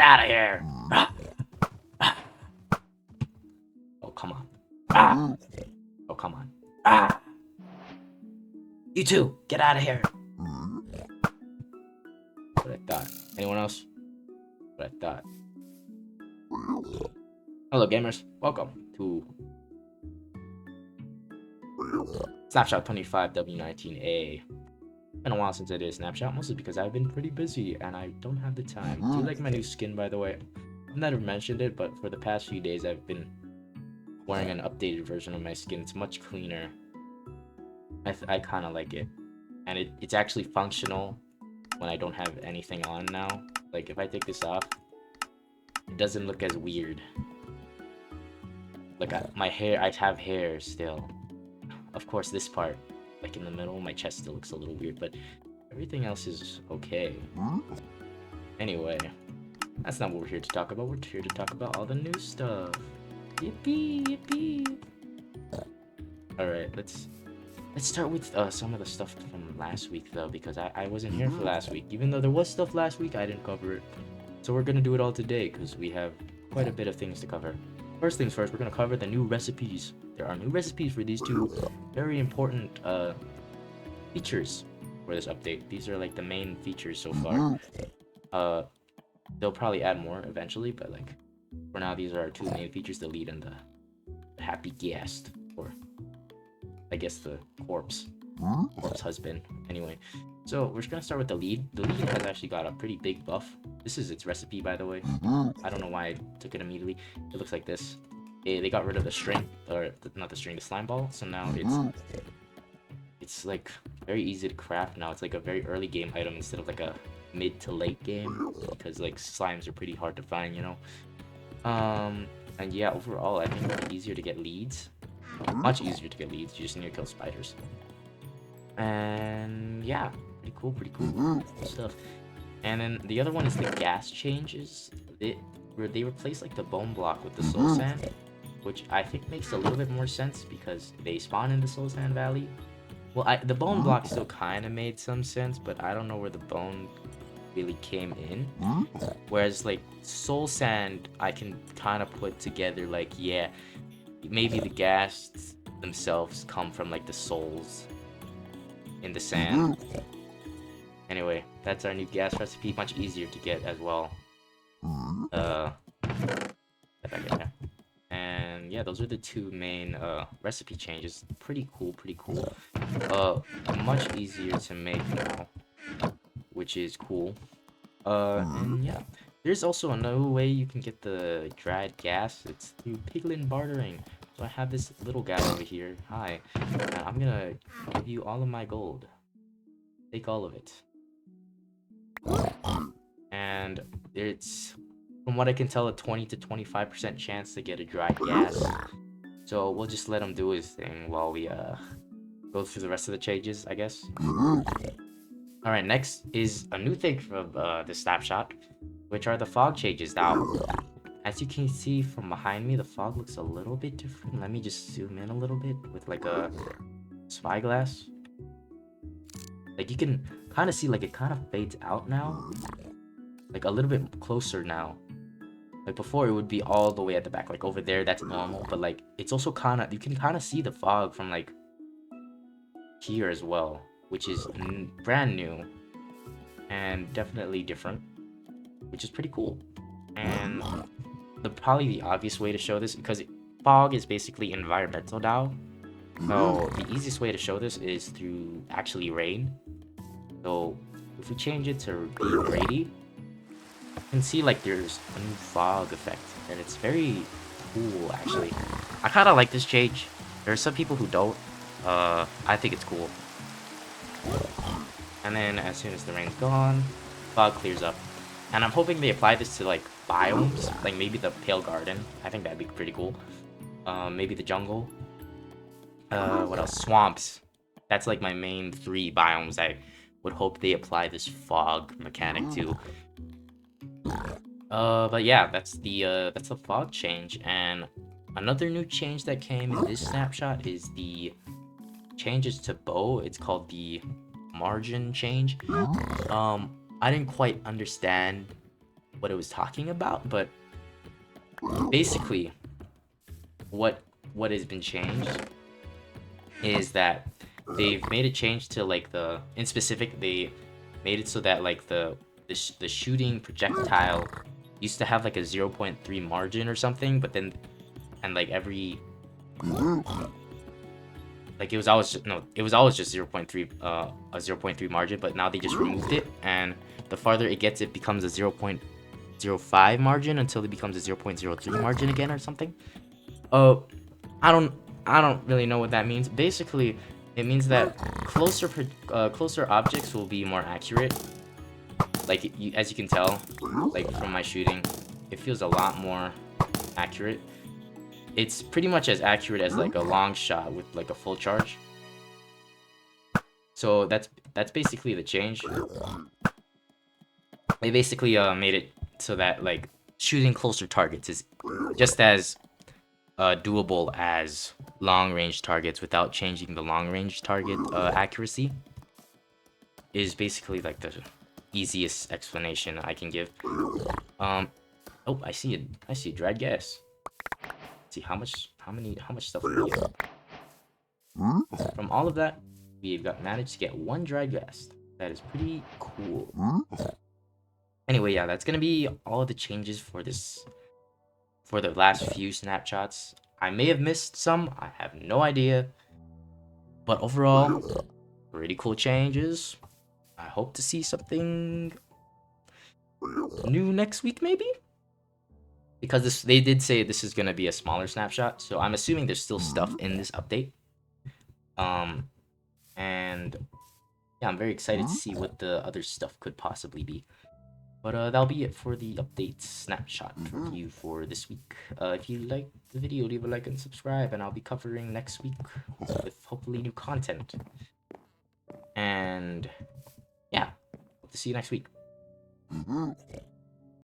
out of here! Oh, come on. Ah! Oh, come on. Ah! You too, get out of here! What I thought. Anyone else? What I thought. Hello, gamers. Welcome to Snapshot 25W19A. Been a while since I did a Snapshot, mostly because I've been pretty busy and I don't have the time. Do you like my new skin, by the way? I've never mentioned it, but for the past few days I've been wearing an updated version of my skin. It's much cleaner. I kind of like it. And it's actually functional when I don't have anything on now. Like, if I take this off, it doesn't look as weird. Like, my hair, I have hair still. Of course, this part, like in the middle, my chest still looks a little weird, but everything else is okay. Anyway, that's not what we're here to talk about. We're here to talk about all the new stuff. Yippee, yippee. Alright, let's start with some of the stuff from last week, though, because I wasn't here for last week. Even though there was stuff last week, I didn't cover it. So we're gonna do it all today, because we have quite a bit of things to cover. First things first, we're gonna cover the new recipes. There are new recipes for these two very important features for this update. These are like the main features so far. They'll probably add more eventually, but like for now, these are our two main features: the lead and the happy guest, or I guess the corpse husband. Anyway, so we're just gonna start with the lead. The lead has actually got a pretty big buff. This is its recipe, by the way. I don't know why I took it immediately. It looks like this. They got rid of the string, or not the string, the slime ball. So now it's like very easy to craft now. It's like a very early game item instead of like a mid to late game, because like slimes are pretty hard to find, you know. And yeah, overall I think it's easier to get leads. Much easier to get leads. You just need to kill spiders. And yeah, pretty cool stuff. And then the other one is the gas changes. Where they replace like the bone block with the soul sand, which I think makes a little bit more sense because they spawn in the soul sand valley. Well, the bone block still kind of made some sense, but I don't know where the bone really came in. Whereas like soul sand, I can kind of put together like, yeah, maybe the gas themselves come from like the souls in the sand. Anyway, that's our new gas recipe, much easier to get as well. And yeah, those are the two main recipe changes. Pretty cool. Much easier to make now, which is cool. And yeah, there's also another way you can get the dried gas. It's through piglin bartering. So I have this little guy over here. Hi. I'm gonna give you all of my gold. Take all of it. And it's, from what I can tell, a 20 to 25% chance to get a dry gas. So we'll just let him do his thing while we go through the rest of the changes, I guess. Alright, next is a new thing from the Snapshot, which are the fog changes. Now, as you can see from behind me, the fog looks a little bit different. Let me just zoom in a little bit with like a spyglass. Like you can kind of see like it kind of fades out now. Like a little bit closer now. Like before it would be all the way at the back, like over there, that's normal, but like it's also kind of, you can kind of see the fog from like here as well, which is brand new and definitely different, which is pretty cool. And probably the obvious way to show this, because fog is basically environmental now, so the easiest way to show this is through actually rain. So if we change it to be Brady, you can see like there's a new fog effect, and it's very cool actually. I kind of like this change. There are some people who don't. I think it's cool. And then as soon as the rain's gone, fog clears up. And I'm hoping they apply this to like biomes, like maybe the Pale Garden. I think that'd be pretty cool. Maybe the jungle. What else? Swamps. That's like my main 3 biomes I would hope they apply this fog mechanic to. But yeah, that's the fog change. And another new change that came in this snapshot is the changes to bow. It's called the margin change. I didn't quite understand what it was talking about, but basically what has been changed is that they've made a change to like in specific they made it so that like the shooting projectile used to have like a 0.3 margin or something, but then and like every like it was always just, no, it was always just 0.3 a 0.3 margin, but now they just removed it, and the farther it gets, it becomes a 0.05 margin until it becomes a 0.03 margin again or something. Oh, I don't really know what that means. Basically, it means that closer objects will be more accurate. Like as you can tell, like from my shooting, it feels a lot more accurate. It's pretty much as accurate as like a long shot with like a full charge. So that's basically the change. They basically made it so that like shooting closer targets is just as doable as long range targets without changing the long range target accuracy. Is basically like the easiest explanation I can give. Oh, I see it. I see dried gas. Let's see how much stuff we get. From all of that, we've managed to get 1 dried gas. That is pretty cool. Anyway, yeah, that's gonna be all of the changes for the last few snapshots. I may have missed some. I have no idea. But overall, pretty cool changes. I hope to see something new next week, maybe? Because they did say this is gonna be a smaller snapshot, so I'm assuming there's still stuff in this update. And yeah, I'm very excited to see what the other stuff could possibly be. But that'll be it for the update snapshot review for this week. If you liked the video, leave a like and subscribe, and I'll be covering next week with hopefully new content. And yeah, hope to see you next week.